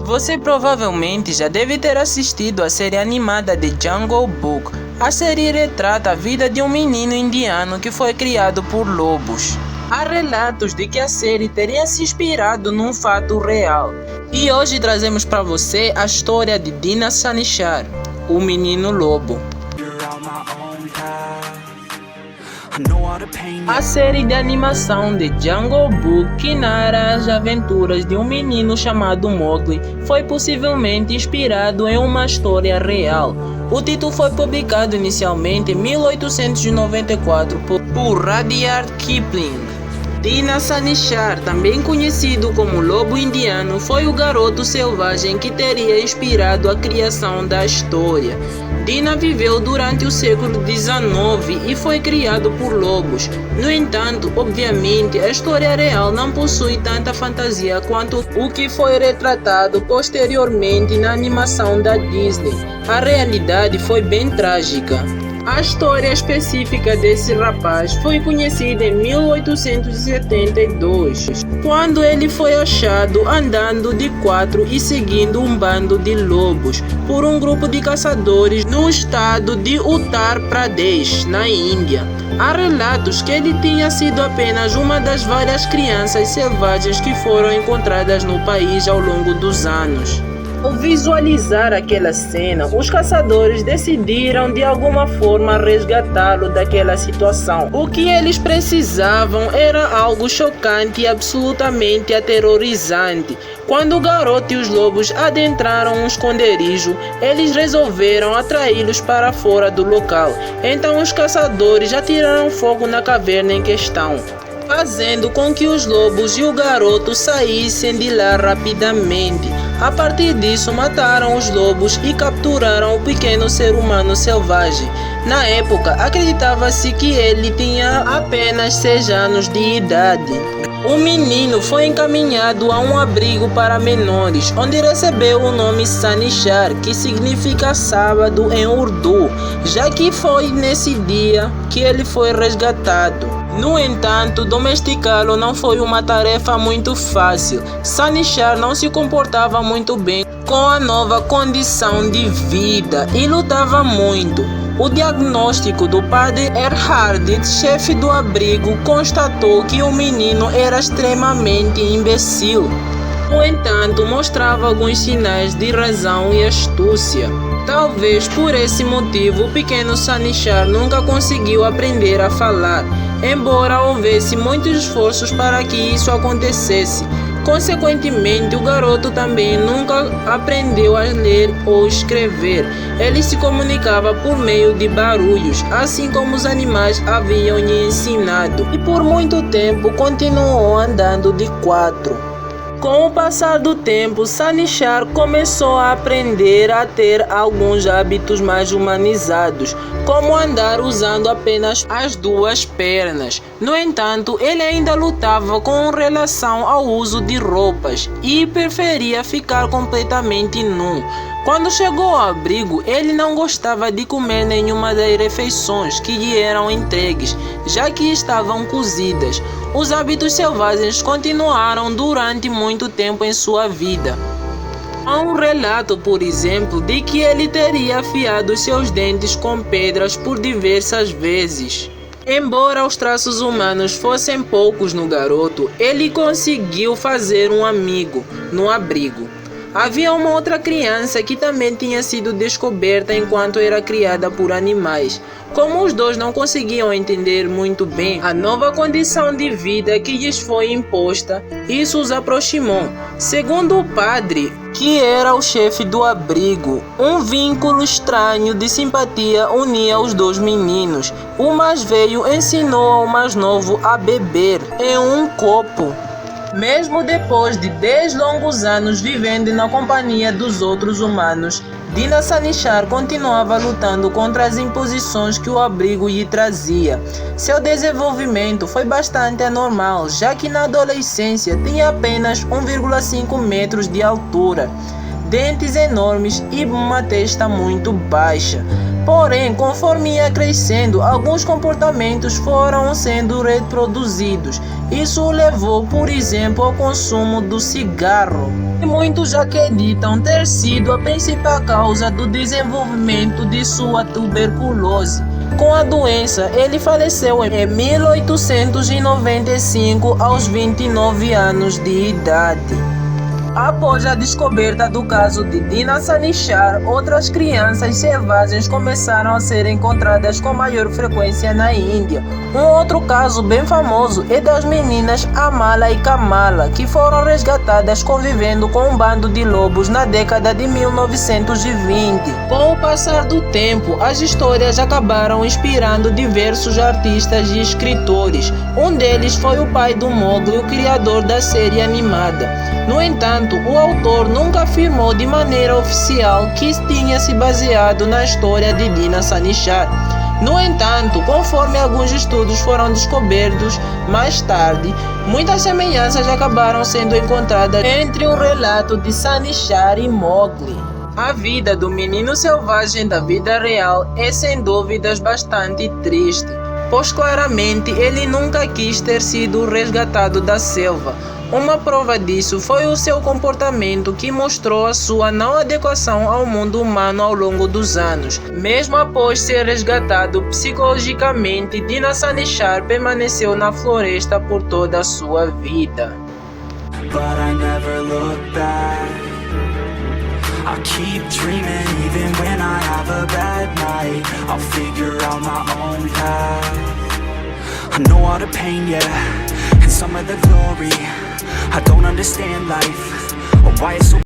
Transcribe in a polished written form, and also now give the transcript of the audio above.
Você provavelmente já deve ter assistido a série animada de Jungle Book. A série retrata a vida de um menino indiano que foi criado por lobos. Há relatos de que a série teria se inspirado num fato real. E hoje trazemos para você a história de Dina Sanichar, o menino lobo. A série de animação de Jungle Book, que narra as aventuras de um menino chamado Mowgli, foi possivelmente inspirado em uma história real. O título foi publicado inicialmente em 1894 por Rudyard Kipling. Dina Sanichar, também conhecido como Lobo Indiano, foi o garoto selvagem que teria inspirado a criação da história. Dina viveu durante o século XIX e foi criado por lobos. No entanto, obviamente, a história real não possui tanta fantasia quanto o que foi retratado posteriormente na animação da Disney. A realidade foi bem trágica. A história específica desse rapaz foi conhecida em 1872, quando ele foi achado andando de quatro e seguindo um bando de lobos por um grupo de caçadores no estado de Uttar Pradesh, na Índia. Há relatos que ele tinha sido apenas uma das várias crianças selvagens que foram encontradas no país ao longo dos anos. Ao visualizar aquela cena, os caçadores decidiram de alguma forma resgatá-lo daquela situação. O que eles precisavam era algo chocante e absolutamente aterrorizante. Quando o garoto e os lobos adentraram um esconderijo, eles resolveram atraí-los para fora do local. Então os caçadores atiraram fogo na caverna em questão, fazendo com que os lobos e o garoto saíssem de lá rapidamente. A partir disso, mataram os lobos e capturaram o pequeno ser humano selvagem. Na época, acreditava-se que ele tinha apenas 6 anos de idade. O menino foi encaminhado a um abrigo para menores, onde recebeu o nome Sanichar, que significa sábado em Urdu, já que foi nesse dia que ele foi resgatado. No entanto, domesticá-lo não foi uma tarefa muito fácil. Sanichar não se comportava muito bem com a nova condição de vida e lutava muito. O diagnóstico do padre Erhard, chefe do abrigo, constatou que o menino era extremamente imbecil. No entanto, mostrava alguns sinais de razão e astúcia. Talvez por esse motivo, o pequeno Sanichar nunca conseguiu aprender a falar, embora houvesse muitos esforços para que isso acontecesse. Consequentemente, o garoto também nunca aprendeu a ler ou escrever. Ele se comunicava por meio de barulhos, assim como os animais haviam lhe ensinado, e por muito tempo continuou andando de quatro. Com o passar do tempo, Sanichar começou a aprender a ter alguns hábitos mais humanizados, como andar usando apenas as 2 pernas. No entanto, ele ainda lutava com relação ao uso de roupas e preferia ficar completamente nu. Quando chegou ao abrigo, ele não gostava de comer nenhuma das refeições que lhe eram entregues, já que estavam cozidas. Os hábitos selvagens continuaram durante muito tempo em sua vida. Há um relato, por exemplo, de que ele teria afiado seus dentes com pedras por diversas vezes. Embora os traços humanos fossem poucos no garoto, ele conseguiu fazer um amigo no abrigo. Havia uma outra criança que também tinha sido descoberta enquanto era criada por animais. Como os dois não conseguiam entender muito bem a nova condição de vida que lhes foi imposta, isso os aproximou. Segundo o padre, que era o chefe do abrigo, um vínculo estranho de simpatia unia os 2 meninos. O mais velho ensinou ao mais novo a beber em um copo. Mesmo depois de 10 longos anos vivendo na companhia dos outros humanos, Dina Sanichar continuava lutando contra as imposições que o abrigo lhe trazia. Seu desenvolvimento foi bastante anormal, já que na adolescência tinha apenas 1,5 metros de altura. dentes enormes e uma testa muito baixa. Porém, conforme ia crescendo, alguns comportamentos foram sendo reproduzidos. Isso o levou, por exemplo, ao consumo do cigarro. E muitos acreditam ter sido a principal causa do desenvolvimento de sua tuberculose. Com a doença, ele faleceu em 1895 aos 29 anos de idade. Após a descoberta do caso de Dina Sanishar, outras crianças selvagens começaram a ser encontradas com maior frequência na Índia. Um outro caso bem famoso é das meninas Amala e Kamala, que foram resgatadas convivendo com um bando de lobos na década de 1920. Com o passar do tempo, as histórias acabaram inspirando diversos artistas e escritores. Um deles foi o pai do Mowgli, o criador da série animada. No entanto, o autor nunca afirmou de maneira oficial que tinha se baseado na história de Dina Sanishar. No entanto, conforme alguns estudos foram descobertos mais tarde, muitas semelhanças acabaram sendo encontradas entre o relato de Sanishar e Mowgli. A vida do menino selvagem da vida real é sem dúvidas bastante triste, pois claramente ele nunca quis ter sido resgatado da selva. Uma prova disso foi o seu comportamento, que mostrou a sua não adequação ao mundo humano ao longo dos anos. Mesmo após ser resgatado psicologicamente, Dina Sanishar permaneceu na floresta por toda a sua vida. But I never look back. I keep dreaming even when I have a bad night. I'll figure out my own path. I know all the pain, yeah, and some of the glory. I don't understand life, or why it's so